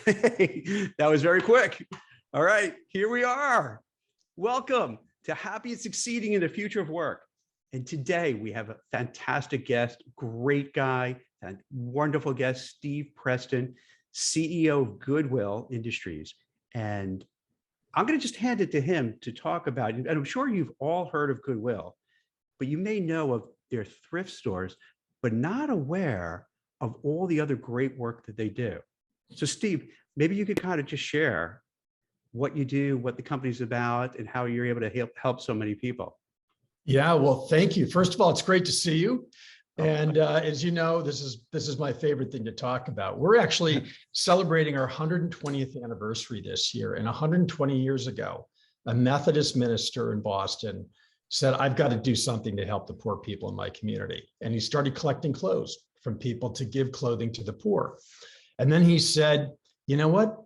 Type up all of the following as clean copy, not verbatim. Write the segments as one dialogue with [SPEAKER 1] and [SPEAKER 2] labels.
[SPEAKER 1] Hey, that was very quick. All right, here we are. Welcome to Happy and Succeeding in the Future of Work. And today we have a fantastic guest, great guy, and wonderful guest, Steve Preston, CEO of Goodwill Industries. And I'm going to just hand it to him to talk about, and I'm sure you've all heard of Goodwill, but you may know of their thrift stores, but not aware of all the other great work that they do. So Steve, maybe you could kind of just share what you do, what the company's about, and how you're able to help so many people.
[SPEAKER 2] Yeah, well, thank you. First of all, it's great to see you. And as you know, this is my favorite thing to talk about. We're actually celebrating our 120th anniversary this year. And 120 years ago, a Methodist minister in Boston said, I've got to do something to help the poor people in my community. And he started collecting clothes from people to give clothing to the poor. And then he said, you know what?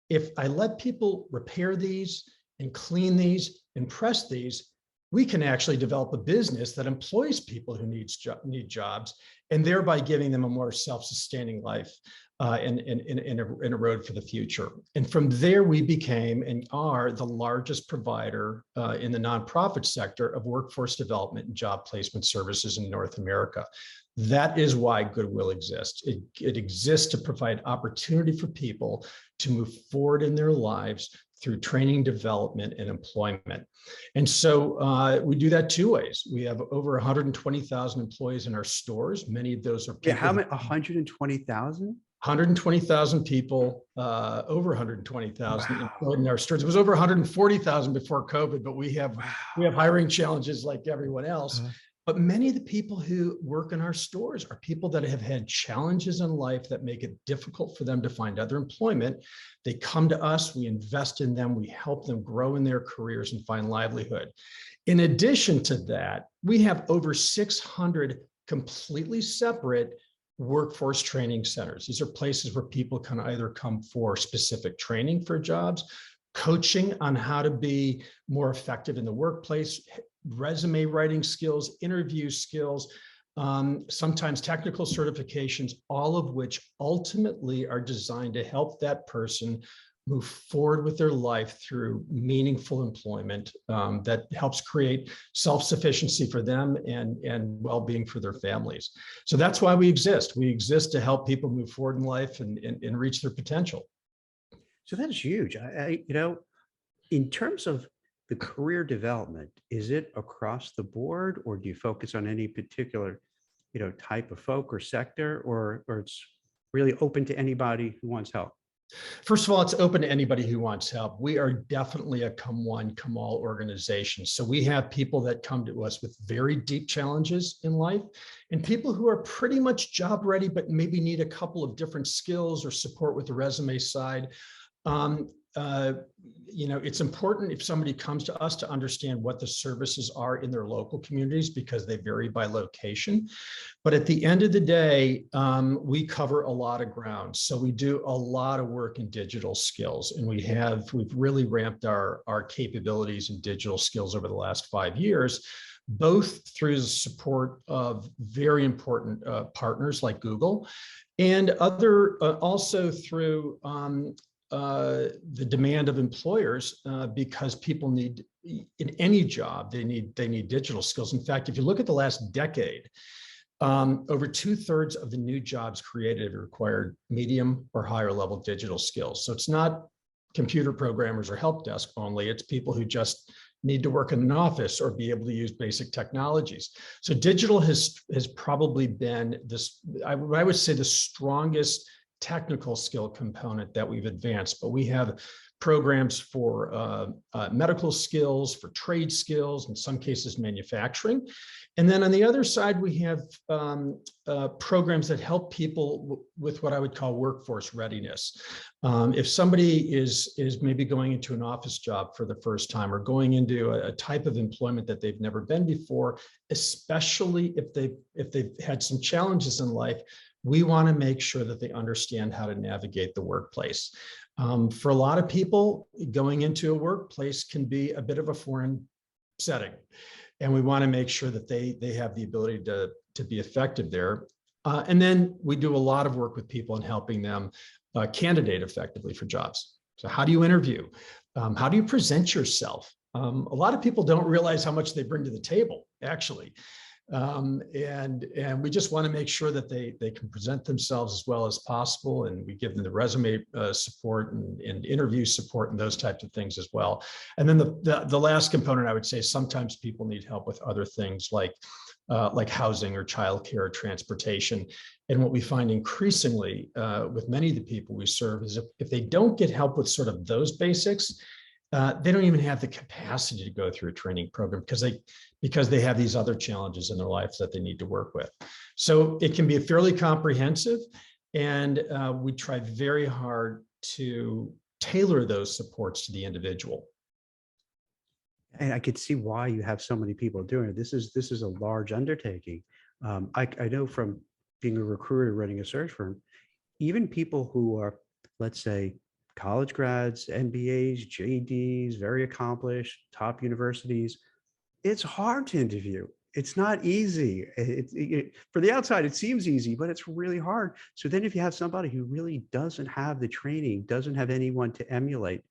[SPEAKER 2] If I let people repair these and clean these and press these, we can actually develop a business that employs people who need jobs, and thereby giving them a more self-sustaining life and a road for the future. And from there, we became and are the largest provider in the nonprofit sector of workforce development and job placement services in North America. That is why Goodwill exists. It exists to provide opportunity for people to move forward in their lives through training, development, and employment. And so we do that two ways. We have over 120,000 employees in our stores. Many of those are people.
[SPEAKER 1] Yeah, how many? 120,000?
[SPEAKER 2] 120,000 people, over 120,000 employed in our stores. It was over 140,000 before COVID, but we have hiring challenges like everyone else. But many of the people who work in our stores are people that have had challenges in life that make it difficult for them to find other employment. They come to us, we invest in them, we help them grow in their careers and find livelihood. In addition to that, we have over 600 completely separate workforce training centers. These are places where people can either come for specific training for jobs, coaching on how to be more effective in the workplace, resume writing skills, interview skills, sometimes technical certifications, all of which ultimately are designed to help that person move forward with their life through meaningful employment that helps create self-sufficiency for them and well-being for their families. So that's why we exist. We exist to help people move forward in life and reach their potential.
[SPEAKER 1] So that is huge. In terms of the career development, is it across the board, or do you focus on any particular, type of folk or sector, or it's really open to anybody who wants help?
[SPEAKER 2] First of all, it's open to anybody who wants help. We are definitely a come one, come all organization. So we have people that come to us with very deep challenges in life, and people who are pretty much job ready, but maybe need a couple of different skills or support with the resume side. It's important if somebody comes to us to understand what the services are in their local communities, because they vary by location. But at the end of the day, we cover a lot of ground. So we do a lot of work in digital skills, and we've really ramped our capabilities in digital skills over the last 5 years, both through the support of very important partners like Google, and also through the demand of employers, because people need, in any job, they need digital skills. In fact, if you look at the last decade, over 2/3 of the new jobs created required medium or higher level digital skills. So it's not computer programmers or help desk only, it's people who just need to work in an office or be able to use basic technologies. So digital has probably been this, I would say, the strongest technical skill component that we've advanced. But we have programs for medical skills, for trade skills, in some cases manufacturing. And then on the other side, we have programs that help people with what I would call workforce readiness. If somebody is maybe going into an office job for the first time, or going into a type of employment that they've never been before, especially if they've had some challenges in life, we want to make sure that they understand how to navigate the workplace. For a lot of people, going into a workplace can be a bit of a foreign setting, and we want to make sure that they have the ability to be effective there. And then we do a lot of work with people in helping them candidate effectively for jobs. So how do you interview? How do you present yourself? A lot of people don't realize how much they bring to the table, actually. And we just want to make sure that they can present themselves as well as possible. And we give them the resume support and interview support and those types of things as well. And then the last component, I would say, sometimes people need help with other things like housing or childcare or transportation. And what we find increasingly with many of the people we serve is if they don't get help with sort of those basics, they don't even have the capacity to go through a training program because they have these other challenges in their lives that they need to work with. So it can be fairly comprehensive, and we try very hard to tailor those supports to the individual.
[SPEAKER 1] And I could see why you have so many people doing it. This is a large undertaking. I know from being a recruiter running a search firm, even people who are, let's say, college grads, MBAs, JDs, very accomplished, top universities, it's hard to interview. It's not easy. For the outside, it seems easy, but it's really hard. So then if you have somebody who really doesn't have the training, doesn't have anyone to emulate,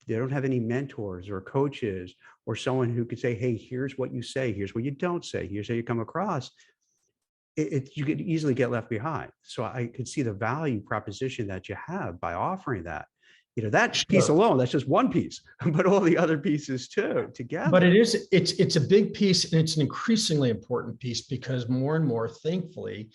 [SPEAKER 1] they don't have any mentors or coaches or someone who could say, hey, here's what you say, here's what you don't say, here's how you come across, you could easily get left behind. So I could see the value proposition that you have by offering that. That piece alone, that's just one piece, but all the other pieces too, together.
[SPEAKER 2] But it's a big piece, and it's an increasingly important piece because more and more, thankfully,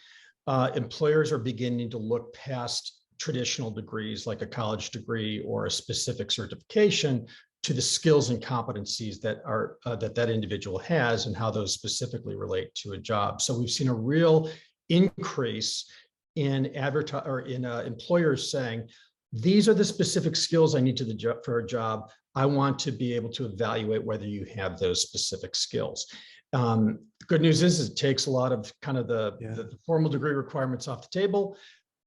[SPEAKER 2] employers are beginning to look past traditional degrees like a college degree or a specific certification to the skills and competencies that individual has and how those specifically relate to a job. So we've seen a real increase in employers saying, these are the specific skills I need for a job. I want to be able to evaluate whether you have those specific skills. The good news is it takes a lot of kind of the formal degree requirements off the table.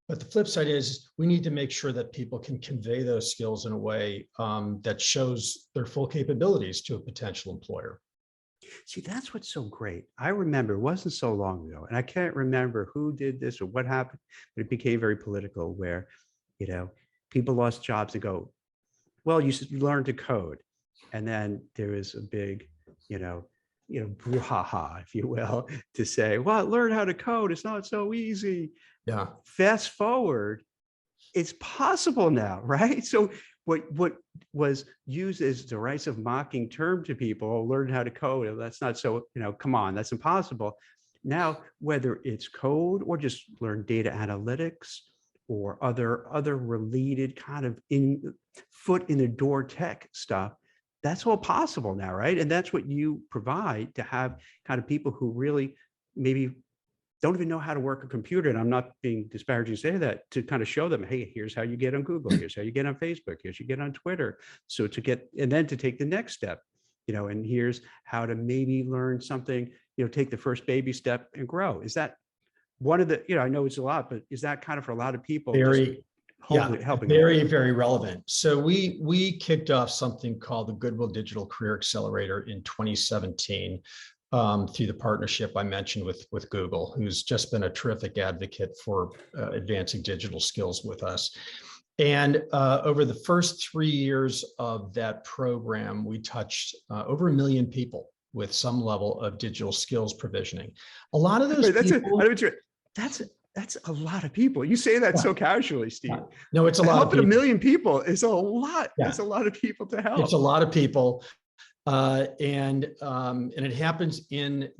[SPEAKER 2] But the flip side is we need to make sure that people can convey those skills in a way that shows their full capabilities to a potential employer.
[SPEAKER 1] See, that's what's so great. I remember it wasn't so long ago, and I can't remember who did this or what happened, but it became very political where, people lost jobs and go, well, you should learn to code. And then there is a big, brouhaha, if you will, to say, well, learn how to code. It's not so easy.
[SPEAKER 2] Yeah.
[SPEAKER 1] Fast forward, it's possible now, right? So what was used as the derisive mocking term to people, learn how to code, that's not so, come on, that's impossible. Now, whether it's code or just learn data analytics or other related kind of foot in the door tech stuff, that's all possible now, right? And that's what you provide to have kind of people who really maybe don't even know how to work a computer. And I'm not being disparaging to say that, to kind of show them, hey, here's how you get on Google, here's how you get on Facebook, here's how you get on Twitter. So and then to take the next step, and here's how to maybe learn something, take the first baby step and grow. Is that one of the, I know it's a lot, but is that kind of for a lot of people? Helping
[SPEAKER 2] very, very relevant. So we kicked off something called the Goodwill Digital Career Accelerator in 2017 through the partnership I mentioned with Google, who's just been a terrific advocate for advancing digital skills with us. And over the first 3 years of that program, we touched over 1 million people with some level of digital skills provisioning. A lot of those
[SPEAKER 1] that's a lot of people. You say that so casually, Steve.
[SPEAKER 2] No, it's a lot of people.
[SPEAKER 1] Helping 1 million people is a lot. Yeah. It's a lot of people to help.
[SPEAKER 2] It's a lot of people. And it happens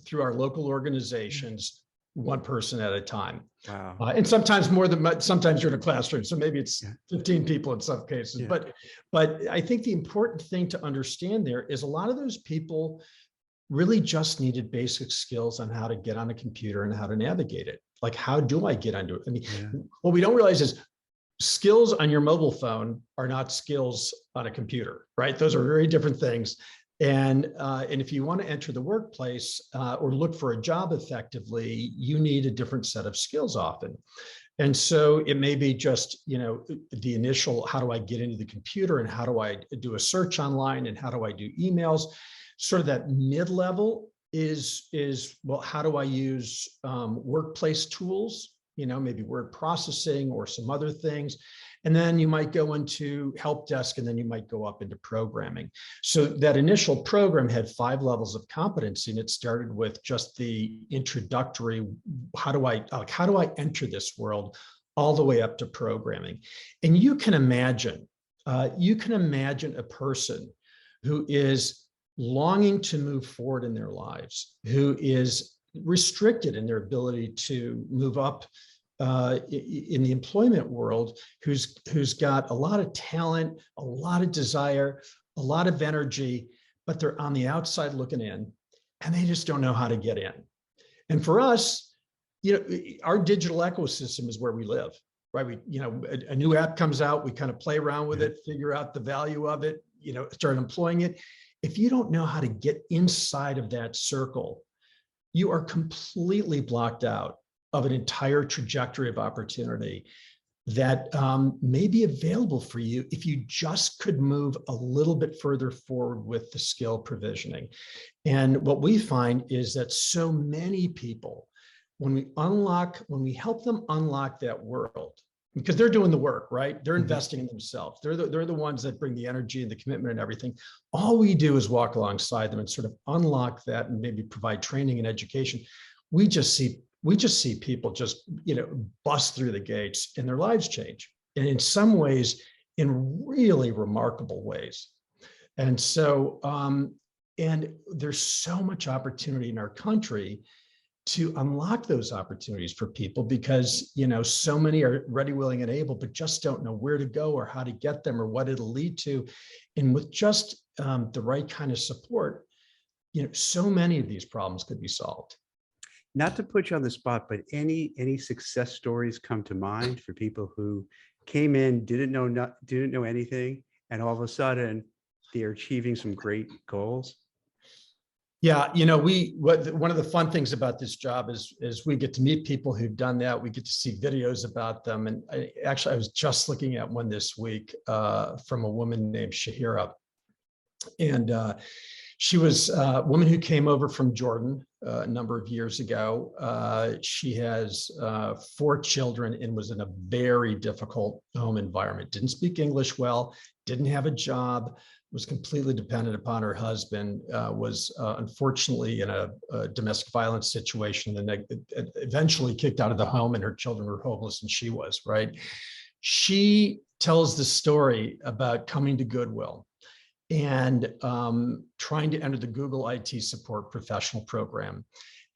[SPEAKER 2] through our local organizations, one person at a time.
[SPEAKER 1] Wow.
[SPEAKER 2] And sometimes sometimes you're in a classroom. So maybe it's 15 people in some cases. Yeah. But I think the important thing to understand there is a lot of those people really just needed basic skills on how to get on a computer and how to navigate it. Like, how do I get onto it? I mean, what we don't realize is skills on your mobile phone are not skills on a computer, right? Those are very different things. And if you want to enter the workplace or look for a job effectively, you need a different set of skills often. And so it may be just, the initial, how do I get into the computer and how do I do a search online and how do I do emails? Sort of that mid-level is well, how do I use workplace tools maybe word processing or some other things. And then you might go into help desk, and then you might go up into programming. So that initial program had 5 levels of competency, and it started with just the introductory, how do I enter this world, all the way up to programming. And you can imagine a person who is longing to move forward in their lives, who is restricted in their ability to move up in the employment world, who's got a lot of talent, a lot of desire, a lot of energy, but they're on the outside looking in, and they just don't know how to get in. And for us, our digital ecosystem is where we live, right? A new app comes out, we kind of play around with it, figure out the value of it, start employing it. If you don't know how to get inside of that circle, you are completely blocked out of an entire trajectory of opportunity that may be available for you if you just could move a little bit further forward with the skill provisioning. And what we find is that so many people, when we help them unlock that world, because they're doing the work, right? They're investing in themselves. They're the ones that bring the energy and the commitment and everything. All we do is walk alongside them and sort of unlock that and maybe provide training and education. We just see people just, bust through the gates and their lives change. And in some ways, in really remarkable ways. And so, and there's so much opportunity in our country to unlock those opportunities for people, because so many are ready, willing, and able, but just don't know where to go or how to get them or what it'll lead to. And with just the right kind of support, so many of these problems could be solved.
[SPEAKER 1] Not to put you on the spot, but any success stories come to mind for people who came in, didn't know anything, and all of a sudden they're achieving some great goals?
[SPEAKER 2] Yeah, one of the fun things about this job is we get to meet people who've done that. We get to see videos about them. And I was just looking at one this week from a woman named Shahira. And she was a woman who came over from Jordan a number of years ago. She has 4 children and was in a very difficult home environment. Didn't speak English well, didn't have a job, was completely dependent upon her husband, was unfortunately in a domestic violence situation, and then eventually kicked out of the home, and her children were homeless, and she was, right? She tells the story about coming to Goodwill and trying to enter the Google IT support professional program.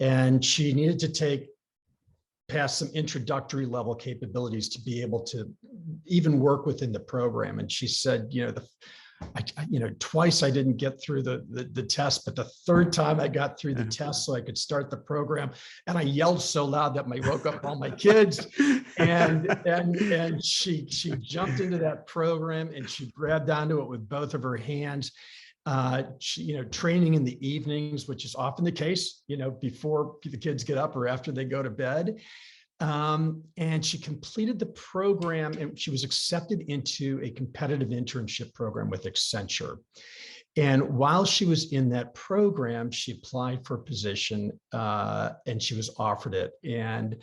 [SPEAKER 2] And she needed to pass some introductory level capabilities to be able to even work within the program. And she said, twice I didn't get through the test, but the third time I got through the test so I could start the program. And I yelled so loud that I woke up all my kids. And she jumped into that program and she grabbed onto it with both of her hands. Training in the evenings, which is often the case, before the kids get up or after they go to bed. And she completed the program, and she was accepted into a competitive internship program with Accenture. And while she was in that program, she applied for a position and she was offered it. And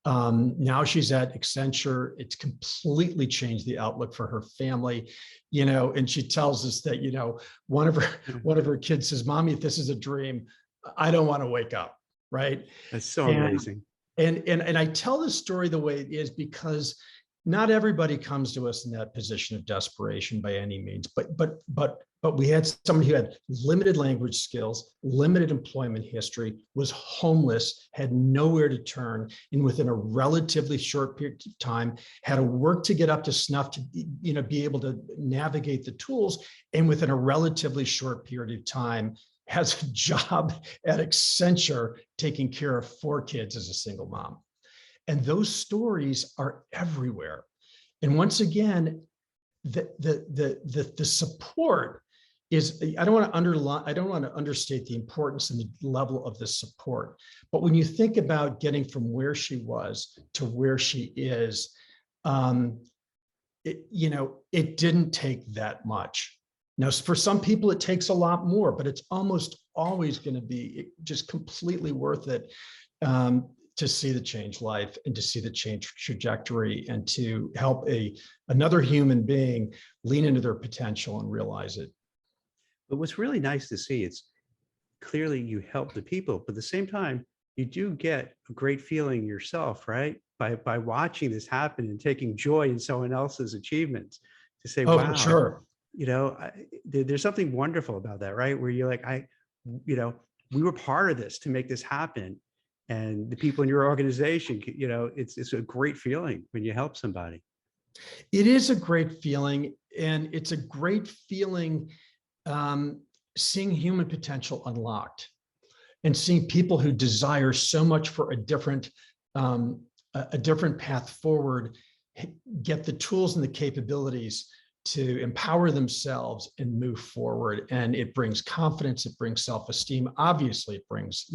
[SPEAKER 2] now she's at Accenture. It's completely changed the outlook for her family, and she tells us that, one of her kids says, "Mommy, if this is a dream, I don't want to wake up." Right.
[SPEAKER 1] That's so amazing.
[SPEAKER 2] And I tell this story the way it is because not everybody comes to us in that position of desperation by any means, but we had somebody who had limited language skills, limited employment history, was homeless, had nowhere to turn, and within a relatively short period of time had to work to get up to snuff to be able to navigate the tools, and within a relatively short period of time has a job at Accenture taking care of 4 kids as a single mom. And those stories are everywhere. And once again, the support is, I don't want to understate the importance and the level of the support. But when you think about getting from where she was to where she is, it didn't take that much. Now, for some people, it takes a lot more, but it's almost always going to be just completely worth it to see the changed life and to see the change trajectory and to help another human being lean into their potential and realize it.
[SPEAKER 1] But what's really nice to see, it's clearly you help the people, but at the same time, you do get a great feeling yourself, right? By watching this happen and taking joy in someone else's achievements, to say,
[SPEAKER 2] Oh, for
[SPEAKER 1] wow,
[SPEAKER 2] sure.
[SPEAKER 1] There's something wonderful about that, right? Where you're like, we were part of this to make this happen. And the people in your organization, it's a great feeling when you help somebody.
[SPEAKER 2] It is a great feeling. And it's a great feeling seeing human potential unlocked and seeing people who desire so much for a different path forward get the tools and the capabilities to empower themselves and move forward. And it brings confidence, it brings self-esteem. Obviously, it brings,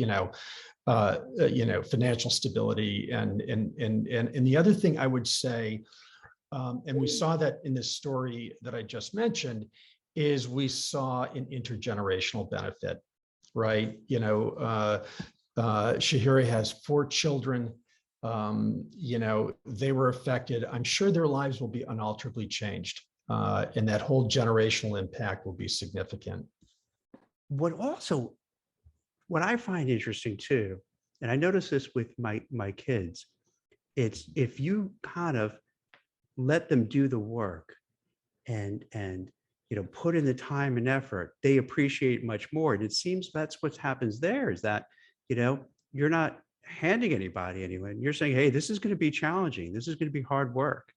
[SPEAKER 2] financial stability. And the other thing I would say, and we saw that in this story that I just mentioned, is we saw an intergenerational benefit, right? Shahira has 4 children. They were affected. I'm sure their lives will be unalterably changed. And that whole generational impact will be significant.
[SPEAKER 1] What I find interesting too, and I notice this with my kids, it's if you kind of let them do the work and put in the time and effort, they appreciate much more. And it seems that's what happens there, is that you're not handing anybody anyone. You're saying, hey, this is going to be challenging. This is going to be hard work.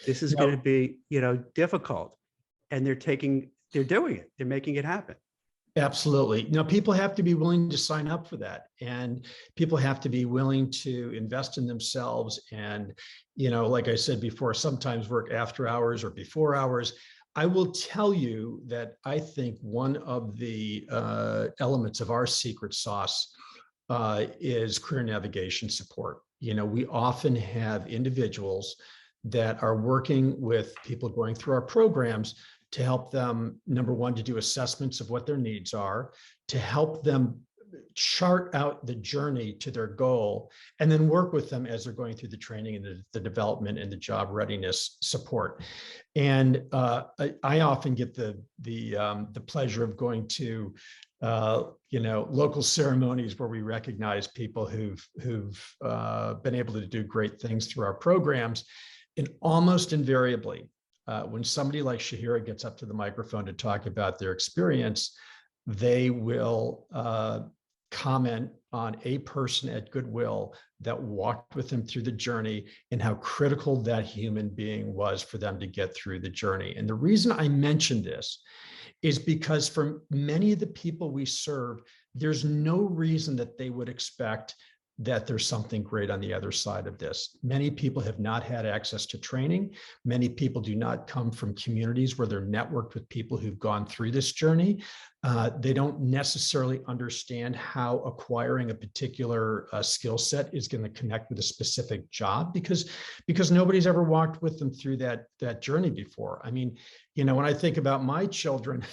[SPEAKER 1] This is going to be, difficult. And they're doing it. They're making it happen.
[SPEAKER 2] Absolutely. People have to be willing to sign up for that. And people have to be willing to invest in themselves. And, like I said before, sometimes work after hours or before hours. I will tell you that I think one of the elements of our secret sauce is career navigation support. We often have individuals that are working with people going through our programs to help them, number one, to do assessments of what their needs are, to help them chart out the journey to their goal, and then work with them as they're going through the training and the development and the job readiness support. And I often get the pleasure of going to local ceremonies where we recognize people who've been able to do great things through our programs. And almost invariably, when somebody like Shahira gets up to the microphone to talk about their experience, they will comment on a person at Goodwill that walked with them through the journey and how critical that human being was for them to get through the journey. And the reason I mention this is because for many of the people we serve, there's no reason that they would expect that there's something great on the other side of this. Many people have not had access to training. Many people do not come from communities where they're networked with people who've gone through this journey. They don't necessarily understand how acquiring a particular skill set is going to connect with a specific job because nobody's ever walked with them through that journey before. I mean, when I think about my children,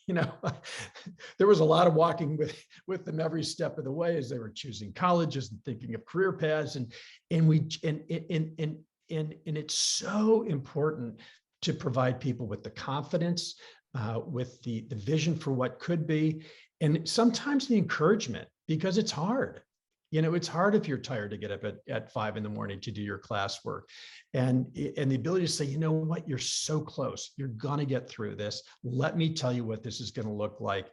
[SPEAKER 2] there was a lot of walking with them every step of the way as they were choosing colleges and thinking of career paths, and it's so important to provide people with the confidence, with the vision for what could be, and sometimes the encouragement, because it's hard. It's hard if you're tired to get up at 5 a.m. to do your classwork, and the ability to say, you know what, you're so close. You're gonna get through this. Let me tell you what this is going to look like.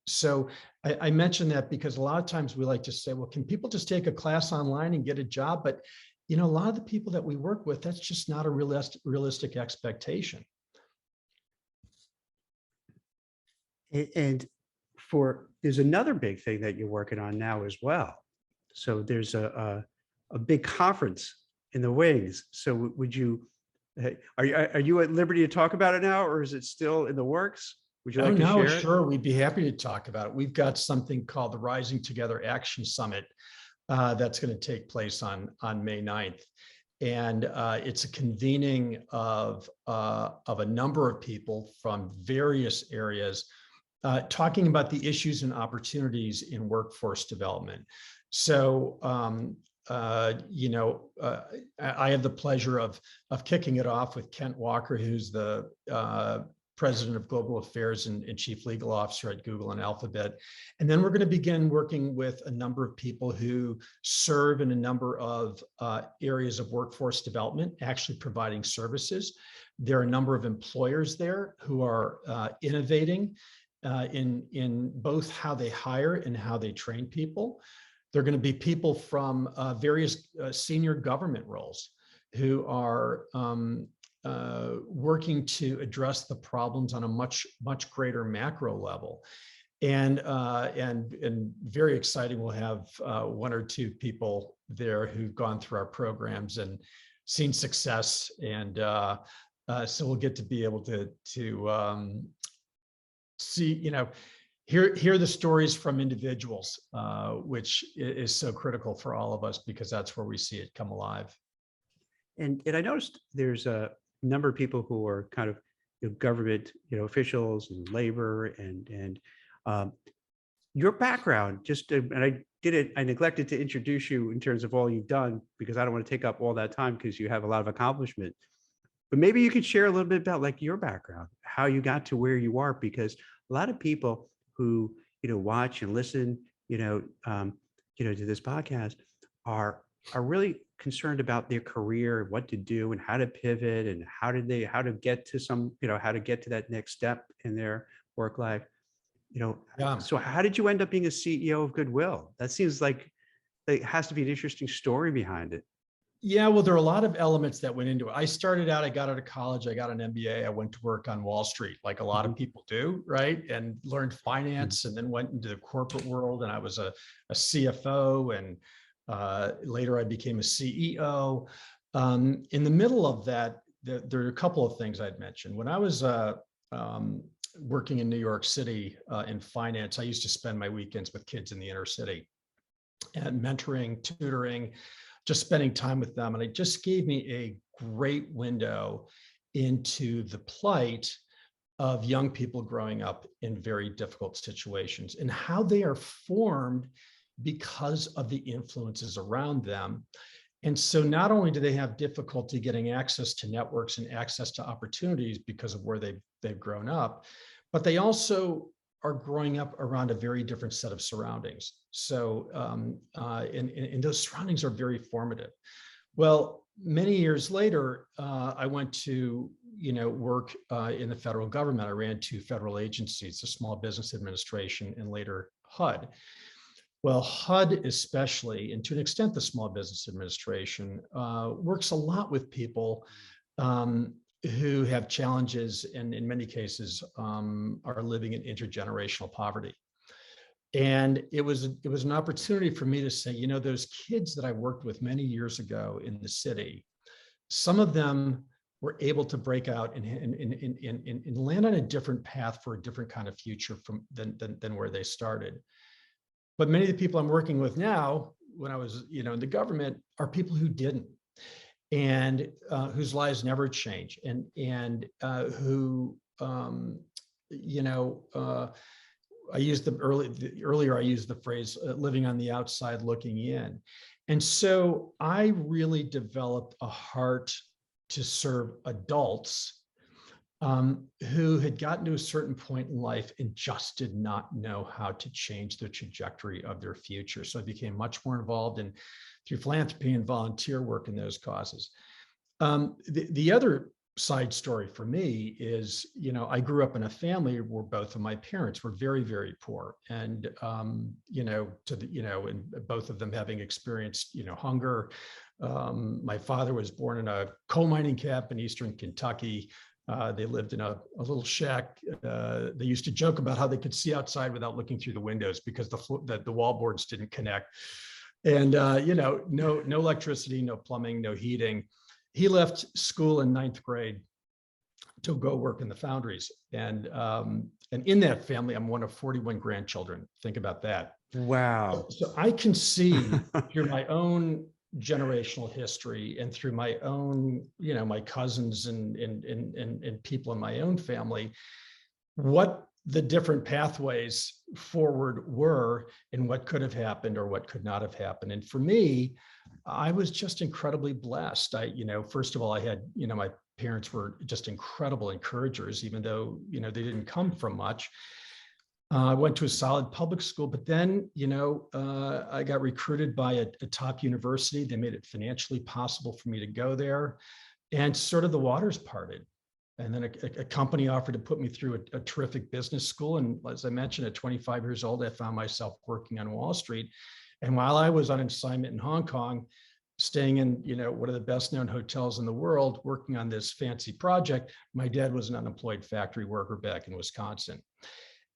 [SPEAKER 2] So I mention that because a lot of times we like to say, well, can people just take a class online and get a job? But a lot of the people that we work with, that's just not a realistic expectation.
[SPEAKER 1] And there's another big thing that you're working on now as well. So there's a big conference in the wings. So are you at liberty to talk about it now, or is it still in the works? Would you like to share it?
[SPEAKER 2] Sure. We'd be happy to talk about it. We've got something called the Rising Together Action Summit that's going to take place on May 9th. And it's a convening of a number of people from various areas talking about the issues and opportunities in workforce development. So, I have the pleasure of kicking it off with Kent Walker, who's the President of Global Affairs and Chief Legal Officer at Google and Alphabet. And then we're going to begin working with a number of people who serve in a number of areas of workforce development, actually providing services. There are a number of employers there who are innovating in both how they hire and how they train people. There are going to be people from various senior government roles who are working to address the problems on a much greater macro level, and very exciting. We'll have one or two people there who've gone through our programs and seen success, and so we'll get to be able to see, hear the stories from individuals, which is so critical for all of us, because that's where we see it come alive.
[SPEAKER 1] And I noticed there's a number of people who are kind of government officials and labor and your background. And I neglected to introduce you in terms of all you've done, because I don't want to take up all that time, because you have a lot of accomplishment. But maybe you could share a little bit about like your background, how you got to where you are, because a lot of people who watch and listen to this podcast are really concerned about their career, what to do and how to pivot, and how to get to that next step in their work life.
[SPEAKER 2] Yeah.
[SPEAKER 1] So how did you end up being a CEO of Goodwill? That seems like it has to be an interesting story behind it.
[SPEAKER 2] Yeah, well, there are a lot of elements that went into it. I started out, I got out of college, I got an MBA, I went to work on Wall Street, like a lot of people do, right? And learned finance, and then went into the corporate world, and I was a CFO, and later I became a CEO. In the middle of that, there are a couple of things I'd mentioned. When I was working in New York City in finance, I used to spend my weekends with kids in the inner city and mentoring, tutoring, just spending time with them. And it just gave me a great window into the plight of young people growing up in very difficult situations, and how they are formed because of the influences around them. And so not only do they have difficulty getting access to networks and access to opportunities because of where they've grown up, but they also are growing up around a very different set of surroundings. So, and those surroundings are very formative. Well, many years later, I went to, work in the federal government. I ran two federal agencies, the Small Business Administration and later HUD. Well, HUD especially, and to an extent the Small Business Administration, works a lot with people who have challenges, and in many cases are living in intergenerational poverty. And it was an opportunity for me to say, those kids that I worked with many years ago in the city, some of them were able to break out and land on a different path for a different kind of future than where they started. But many of the people I'm working with now, when I was in the government, are people who didn't, and whose lives never change, and who I used earlier I used the phrase living on the outside looking in. And so I really developed a heart to serve adults who had gotten to a certain point in life and just did not know how to change the trajectory of their future. So I became much more involved through philanthropy and volunteer work in those causes. The other side story for me is, I grew up in a family where both of my parents were very, very poor, and and both of them having experienced, hunger. My father was born in a coal mining camp in Eastern Kentucky. They lived in a little shack. They used to joke about how they could see outside without looking through the windows because the wall boards didn't connect. And no electricity, no plumbing, no heating. He left school in 9th grade to go work in the foundries. And in that family, I'm one of 41 grandchildren. Think about that.
[SPEAKER 1] Wow.
[SPEAKER 2] So I can see through my own generational history and through my own, my cousins and people in my own family, what the different pathways forward were and what could have happened or what could not have happened. And for me, I was just incredibly blessed. First of all, I had, my parents were just incredible encouragers, even though, they didn't come from much. I went to a solid public school, but then, I got recruited by a top university. They made it financially possible for me to go there, and sort of the waters parted. And then a company offered to put me through a terrific business school. And as I mentioned, at 25 years old, I found myself working on Wall Street. And while I was on assignment in Hong Kong, staying in, one of the best known hotels in the world, working on this fancy project, my dad was an unemployed factory worker back in Wisconsin.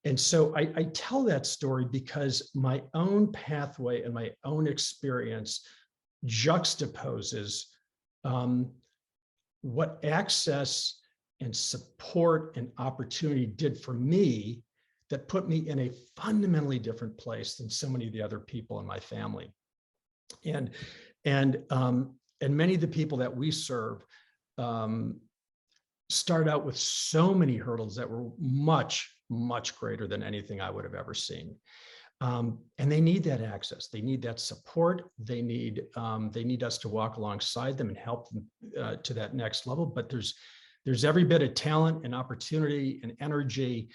[SPEAKER 2] And so I tell that story because my own pathway and my own experience juxtaposes what access and support and opportunity did for me that put me in a fundamentally different place than so many of the other people in my family. And many of the people that we serve start out with so many hurdles that were much, much greater than anything I would have ever seen. And they need that access. They need that support. They need us to walk alongside them and help them to that next level. But there's every bit of talent and opportunity and energy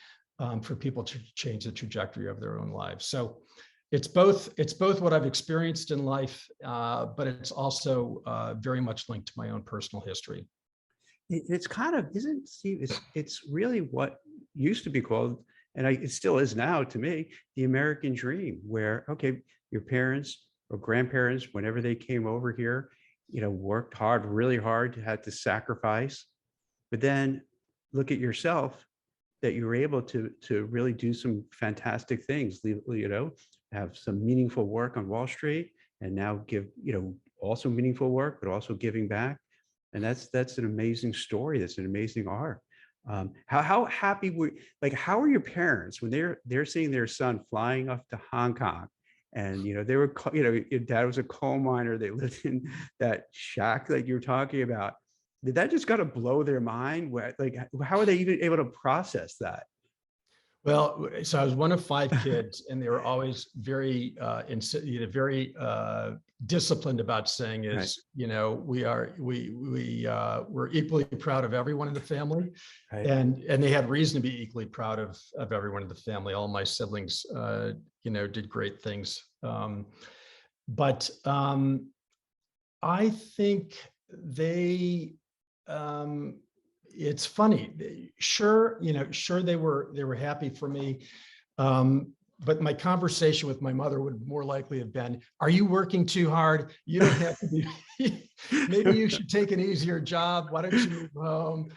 [SPEAKER 2] for people to change the trajectory of their own lives. So it's both what I've experienced in life, but it's also very much linked to my own personal history.
[SPEAKER 1] It's kind of, isn't Steve, it's really what used to be called, and it still is now to me, the American dream, where, okay, your parents or grandparents, whenever they came over here, worked hard, really hard, had to sacrifice. But then look at yourself, that you were able to really do some fantastic things, have some meaningful work on Wall Street, and now give, also meaningful work, but also giving back. And that's an amazing story. That's an amazing arc. How happy how are your parents when they're seeing their son flying off to Hong Kong? And, they were, your dad was a coal miner. They lived in that shack that you're talking about. Did that just got to blow their mind? How are they even able to process that?
[SPEAKER 2] Well, so I was one of 5 kids, and they were always very, very disciplined about saying is, right. We're equally proud of everyone in the family, right. and they had reason to be equally proud of everyone in the family. All my siblings, did great things, but I think they. It's funny. Sure, they were happy for me. But my conversation with my mother would more likely have been, are you working too hard? You don't have to be, maybe you should take an easier job. Why don't you move home?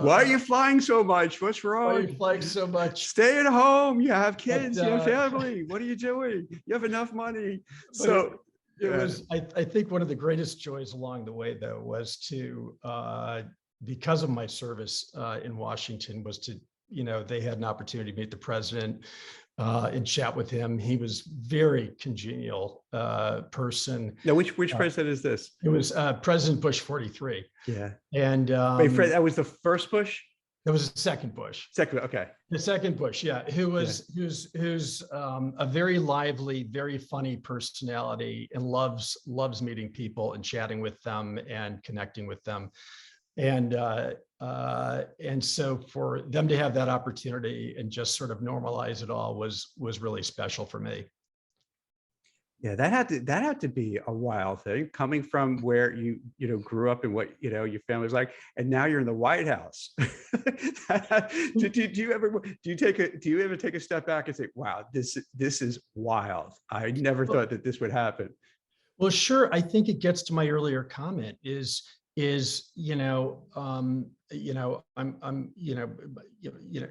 [SPEAKER 1] Why are you flying so much? What's wrong?
[SPEAKER 2] Why are you flying so much?
[SPEAKER 1] Stay at home. You have kids, you have family. What are you doing? You have enough money. So
[SPEAKER 2] it was, I think one of the greatest joys along the way, though, was to, because of my service in Washington, was to, they had an opportunity to meet the president and chat with him. He was very congenial person.
[SPEAKER 1] Now, which president is this?
[SPEAKER 2] It was President Bush 43.
[SPEAKER 1] Yeah.
[SPEAKER 2] And
[SPEAKER 1] wait, Fred, that was the first Bush?
[SPEAKER 2] That was the second Bush.
[SPEAKER 1] Second, okay.
[SPEAKER 2] The second Bush, yeah, who's a very lively, very funny personality, and loves meeting people and chatting with them and connecting with them, and so for them to have that opportunity and just sort of normalize it all was really special for me.
[SPEAKER 1] Yeah, that had to be a wild thing, coming from where you grew up and what your family was like, and now you're in the White House. do you ever take a step back and say, wow, this is wild. I never thought that this would happen.
[SPEAKER 2] Well, sure. I think it gets to my earlier comment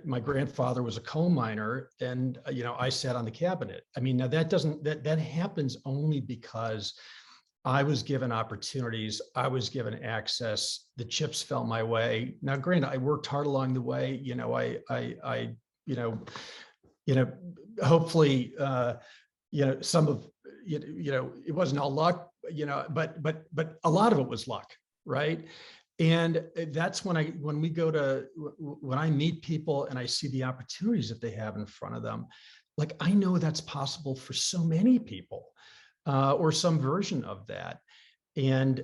[SPEAKER 2] my grandfather was a coal miner, and I sat on the cabinet. I mean, now that happens only because I was given opportunities, I was given access, the chips fell my way. Now, granted, I worked hard along the way. Hopefully, some of it wasn't all luck, but a lot of it was luck. Right. And that's when I meet people and I see the opportunities that they have in front of them. Like, I know that's possible for so many people, or some version of that. And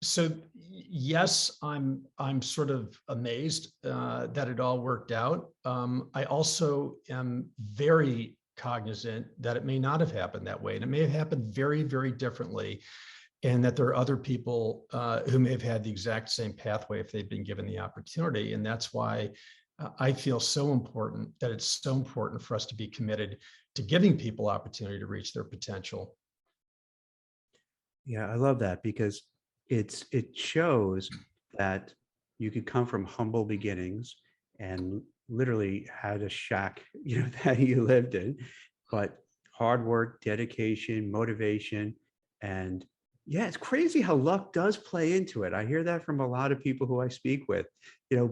[SPEAKER 2] so yes, I'm sort of amazed that it all worked out. I also am very cognizant that it may not have happened that way, and it may have happened very, very differently, and that there are other people who may have had the exact same pathway if they'd been given the opportunity. And that's why I feel so important that it's so important for us to be committed to giving people opportunity to reach their potential.
[SPEAKER 1] Yeah, I love that, because it shows that you could come from humble beginnings and literally had a shack, that you lived in, but hard work, dedication, motivation, and yeah, it's crazy how luck does play into it. I hear that from a lot of people who I speak with,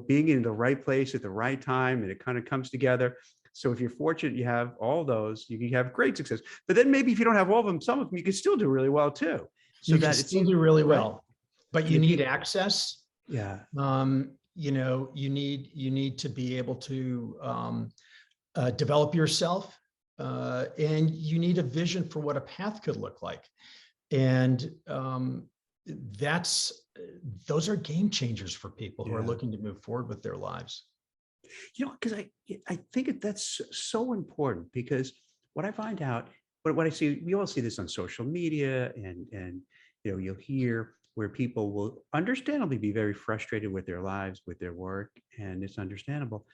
[SPEAKER 1] being in the right place at the right time, and it kind of comes together. So if you're fortunate, you have all those, you can have great success. But then maybe if you don't have all of them, some of them you can still do really well too. So
[SPEAKER 2] You can
[SPEAKER 1] that
[SPEAKER 2] still do really
[SPEAKER 1] right?
[SPEAKER 2] well, but
[SPEAKER 1] And
[SPEAKER 2] you
[SPEAKER 1] if
[SPEAKER 2] need
[SPEAKER 1] you,
[SPEAKER 2] access.
[SPEAKER 1] yeah,
[SPEAKER 2] You need to be able to develop yourself, and you need a vision for what a path could look like. And those are game changers for people who are
[SPEAKER 1] yeah.
[SPEAKER 2] looking to move forward with their lives.
[SPEAKER 1] Because I think that's so important, because what I find out, what I see, we all see this on social media, and you'll hear where people will understandably be very frustrated with their lives, with their work, and it's understandable.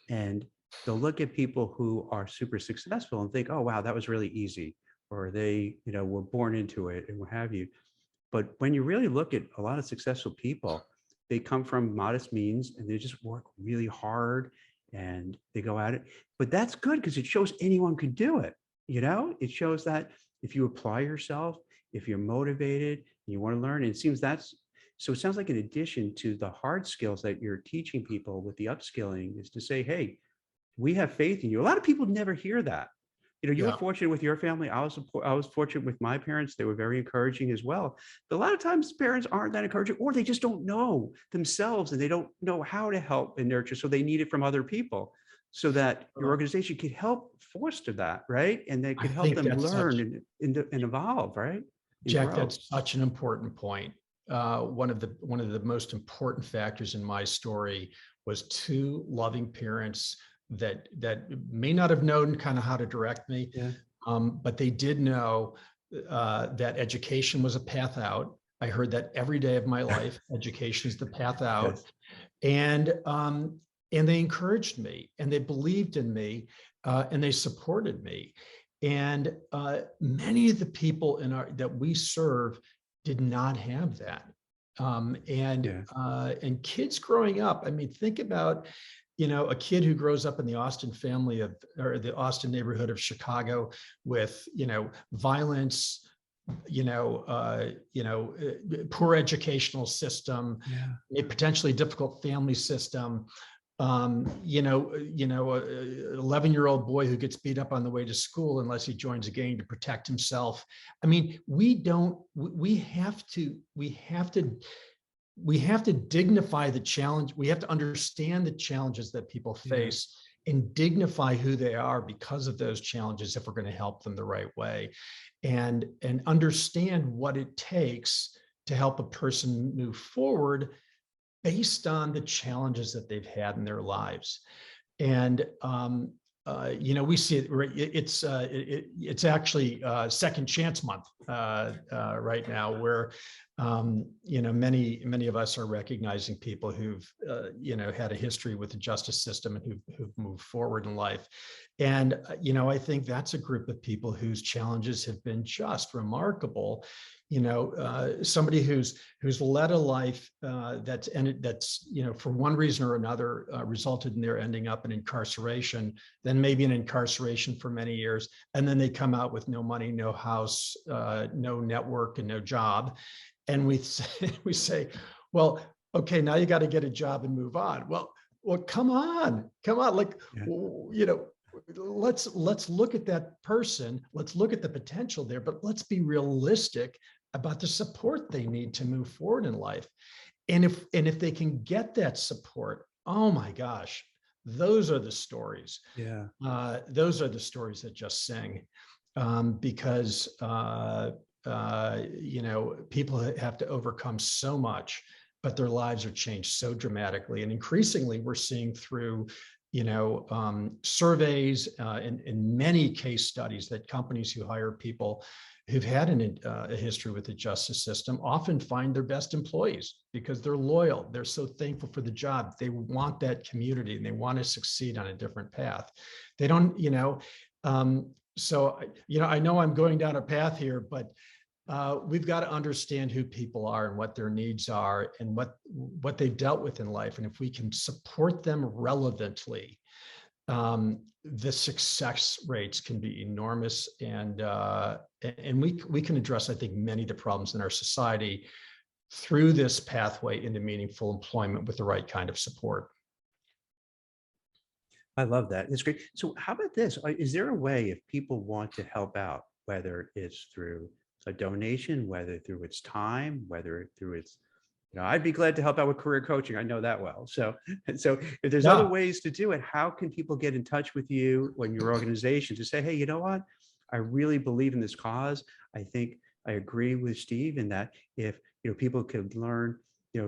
[SPEAKER 1] And they'll look at people who are super successful and think, oh, wow, that was really easy, or they, were born into it and what have you. But when you really look at a lot of successful people, they come from modest means and they just work really hard and they go at it. But that's good, because it shows anyone could do it. It shows that if you apply yourself, if you're motivated and you want to learn, and it seems so it sounds like, in addition to the hard skills that you're teaching people with the upskilling, is to say, hey, we have faith in you. A lot of people never hear that. You were
[SPEAKER 2] Yeah.
[SPEAKER 1] fortunate with your family. I was fortunate with my parents. They were very encouraging as well. But a lot of times parents aren't that encouraging, or they just don't know themselves and they don't know how to help and nurture. So they need it from other people, so that your organization could help foster that, right? And they
[SPEAKER 2] I
[SPEAKER 1] could help
[SPEAKER 2] think
[SPEAKER 1] them
[SPEAKER 2] that's
[SPEAKER 1] learn and evolve, right? And
[SPEAKER 2] Jack,
[SPEAKER 1] grow.
[SPEAKER 2] that's such an important point. One of the most important factors in my story was two loving parents that may not have known kind of how to direct me,
[SPEAKER 1] Yeah.
[SPEAKER 2] but they did know that education was a path out. I heard that every day of my life. Education is the path out.
[SPEAKER 1] Yes.
[SPEAKER 2] And they encouraged me, and they believed in me, and they supported me. And many of the people that we serve did not have that.
[SPEAKER 1] Yeah.
[SPEAKER 2] And kids growing up, I mean, think about, a kid who grows up in the Austin or the Austin neighborhood of Chicago with, violence, poor educational system,
[SPEAKER 1] Yeah.
[SPEAKER 2] a potentially difficult family system. 11-year-old boy who gets beat up on the way to school unless he joins a gang to protect himself. I mean, we have to dignify the challenge. We have to understand the challenges that people face and dignify who they are because of those challenges, if we're going to help them the right way, and understand what it takes to help a person move forward based on the challenges that they've had in their lives. And we see it. It's actually Second Chance Month right now, where many of us are recognizing people who've had a history with the justice system and who've moved forward in life. And I think that's a group of people whose challenges have been just remarkable. Somebody who's led a life that's for one reason or another resulted in their ending up in incarceration, then maybe in incarceration for many years, and then they come out with no money, no house, no network, and no job. And we say, well, okay, now you got to get a job and move on. Well, come on, like, let's look at that person. Let's look at the potential there, but let's be realistic about the support they need to move forward in life. And if they can get that support, oh my gosh, those are the stories.
[SPEAKER 1] Yeah.
[SPEAKER 2] Those are the stories that just sing, because people have to overcome so much, but their lives are changed so dramatically. And increasingly, we're seeing through surveys, in many case studies, that companies who hire people who've had a history with the justice system often find their best employees because they're loyal. They're so thankful for the job. They want that community and they want to succeed on a different path. They don't, so, I know I'm going down a path here, but we've got to understand who people are and what their needs are and what they've dealt with in life. And if we can support them relevantly, the success rates can be enormous, and we can address, I think, many of the problems in our society through this pathway into meaningful employment with the right kind of support.
[SPEAKER 1] I love that. It's great. So how about this? Is there a way, if people want to help out, whether it's through a donation, whether through its time, whether through its, I'd be glad to help out with career coaching. I know that well. So if there's other ways to do it, how can people get in touch with you or your organization to say, hey, you know what? I really believe in this cause. I think I agree with Steve in that if, people could learn,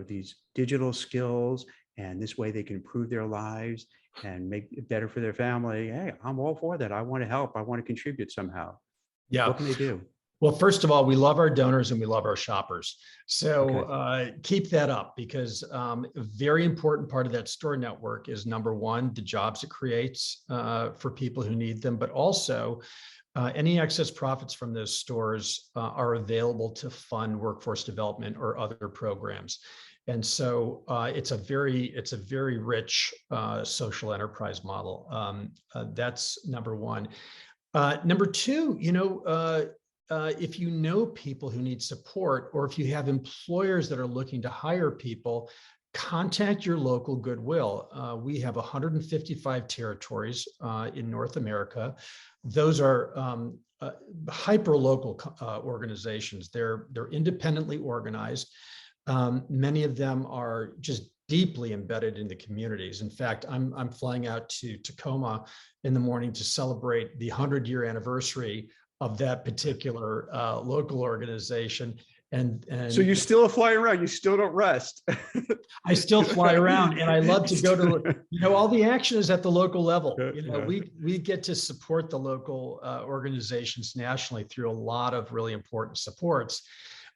[SPEAKER 1] these digital skills, and this way they can improve their lives and make it better for their family. Hey, I'm all for that. I want to help. I want to contribute somehow.
[SPEAKER 2] Yeah.
[SPEAKER 1] What can they do?
[SPEAKER 2] Well, first of all, we love our donors and we love our shoppers. So keep that up, because a very important part of that store network is, number one, the jobs it creates for people who need them, but also any excess profits from those stores are available to fund workforce development or other programs. And so it's a very rich social enterprise model. That's number one. Number two, if you know people who need support, or if you have employers that are looking to hire people, contact your local Goodwill. We have 155 territories in North America. Those are hyper-local organizations. They're independently organized. Many of them are just deeply embedded in the communities. In fact, I'm flying out to Tacoma in the morning to celebrate the 100-year anniversary of that particular local organization. And
[SPEAKER 1] so you still fly around, you still don't rest.
[SPEAKER 2] I still fly around, and I love to go to, all the action is at the local level. We get to support the local organizations nationally through a lot of really important supports.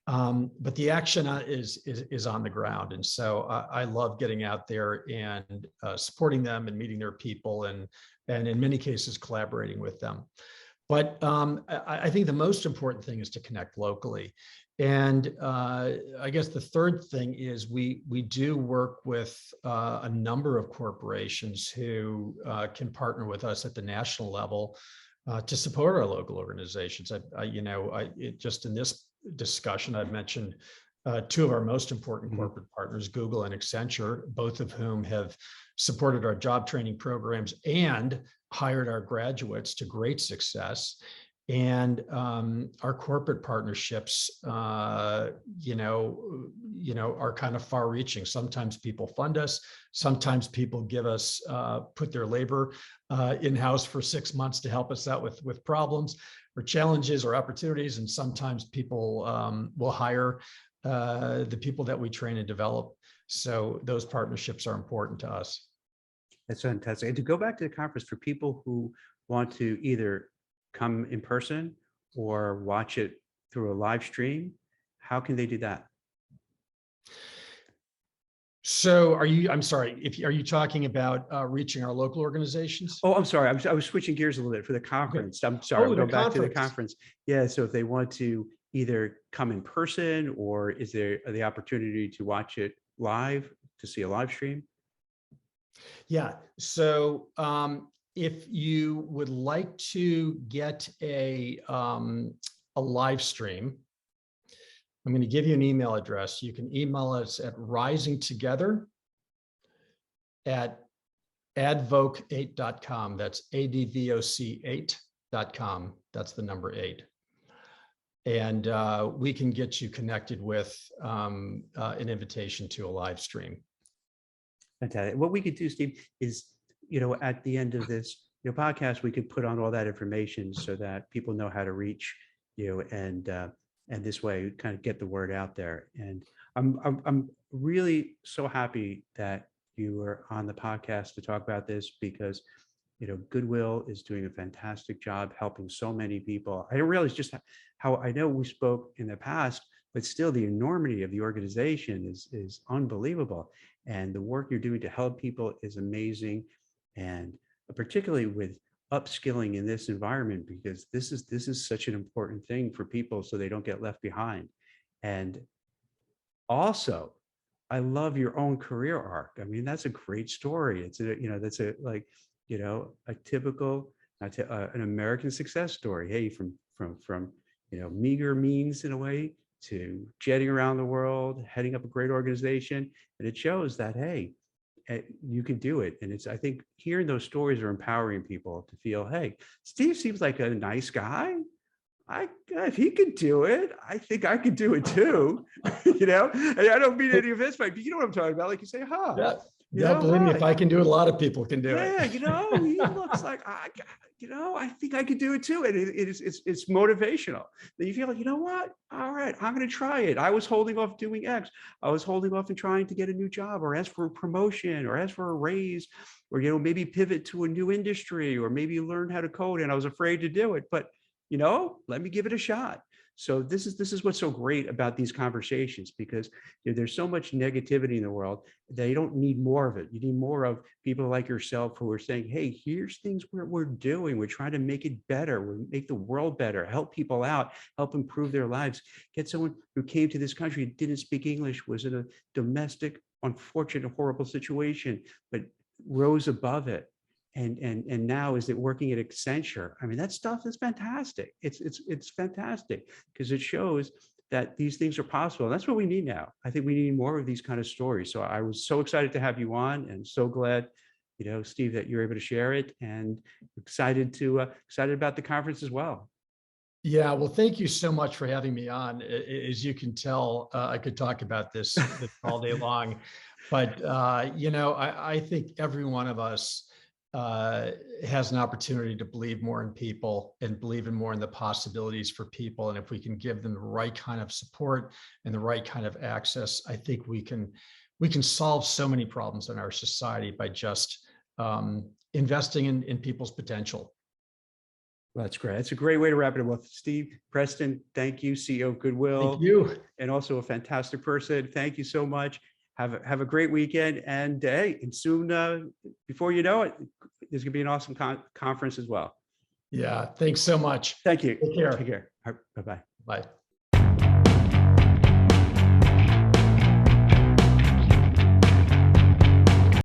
[SPEAKER 2] But the action is on the ground. And so I love getting out there and supporting them and meeting their people, and in many cases collaborating with them. But I think the most important thing is to connect locally. And I guess the third thing is we do work with a number of corporations who can partner with us at the national level to support our local organizations. Just in this discussion, I've mentioned two of our most important corporate partners, Google and Accenture, both of whom have supported our job training programs and hired our graduates to great success. And our corporate partnerships, are kind of far-reaching. Sometimes people fund us. Sometimes people give us, put their labor in-house for 6 months to help us out with problems or challenges or opportunities. And sometimes people will hire the people that we train and develop. So those partnerships are important to us.
[SPEAKER 1] That's fantastic. And to go back to the conference, for people who want to either come in person or watch it through a live stream, how can they do that?
[SPEAKER 2] So are you talking about reaching our local organizations?
[SPEAKER 1] Oh, I'm sorry. I was switching gears a little bit for the conference. Okay. I'm sorry. We'll go back to the conference. Yeah. So if they want to either come in person, or is there the opportunity to watch it live, to see a live stream?
[SPEAKER 2] Yeah. So if you would like to get a live stream, I'm going to give you an email address. You can email us at risingtogether@advoc8.com. That's ADVOC8.com. That's the number 8. and we can get you connected with an invitation to a live stream.
[SPEAKER 1] Fantastic. What we could do, Steve, is, at the end of this podcast, we could put on all that information so that people know how to reach you, and this way kind of get the word out there. And I'm really so happy that you were on the podcast to talk about this, because Goodwill is doing a fantastic job helping so many people. I didn't realize just how, I know we spoke in the past, but still the enormity of the organization is unbelievable. And the work you're doing to help people is amazing. And particularly with upskilling in this environment, because this is such an important thing for people so they don't get left behind. And also, I love your own career arc. I mean, that's a great story. It's that's a typical an American success story. Hey, from meager means in a way to jetting around the world, heading up a great organization, and it shows that, hey, you can do it. And I think hearing those stories are empowering people to feel, hey, Steve seems like a nice guy. If he could do it, I think I could do it too. And I don't mean any of this, but you know what I'm talking about. Like you say, huh?
[SPEAKER 2] Yeah, believe me, if I can do it, a lot of people can do it.
[SPEAKER 1] Yeah, he looks like I think I could do it too. And it's motivational. Then you feel like, what? All right, I'm going to try it. I was holding off doing X. I was holding off and trying to get a new job, or ask for a promotion, or ask for a raise, or maybe pivot to a new industry, or maybe learn how to code, and I was afraid to do it. But let me give it a shot. So this is what's so great about these conversations, because there's so much negativity in the world that you don't need more of it. You need more of people like yourself who are saying, hey, here's things we're doing. We're trying to make it better. We make the world better, help people out, help improve their lives. Get someone who came to this country, didn't speak English, was in a domestic, unfortunate, horrible situation, but rose above it. And now is it working at Accenture? I mean, that stuff is fantastic. It's fantastic, because it shows that these things are possible. And that's what we need now. I think we need more of these kind of stories. So I was so excited to have you on, and so glad, Steve, that you're able to share it, and excited about the conference as well.
[SPEAKER 2] Yeah, well, thank you so much for having me on. As you can tell, I could talk about this all day long, but I think every one of us has an opportunity to believe more in people and believe in more in the possibilities for people. And if we can give them the right kind of support and the right kind of access, I think we can solve so many problems in our society by just investing in people's potential.
[SPEAKER 1] Well, that's great. That's a great way to wrap it up. Well, Steve Preston, thank you, CEO of Goodwill.
[SPEAKER 2] Thank you.
[SPEAKER 1] And also a fantastic person. Thank you so much. Have a great weekend, and and soon, before you know it, there's going to be an awesome conference as well.
[SPEAKER 2] Yeah, thanks so much.
[SPEAKER 1] Thank you.
[SPEAKER 2] Take care.
[SPEAKER 1] Take care. Bye-bye.
[SPEAKER 2] Bye.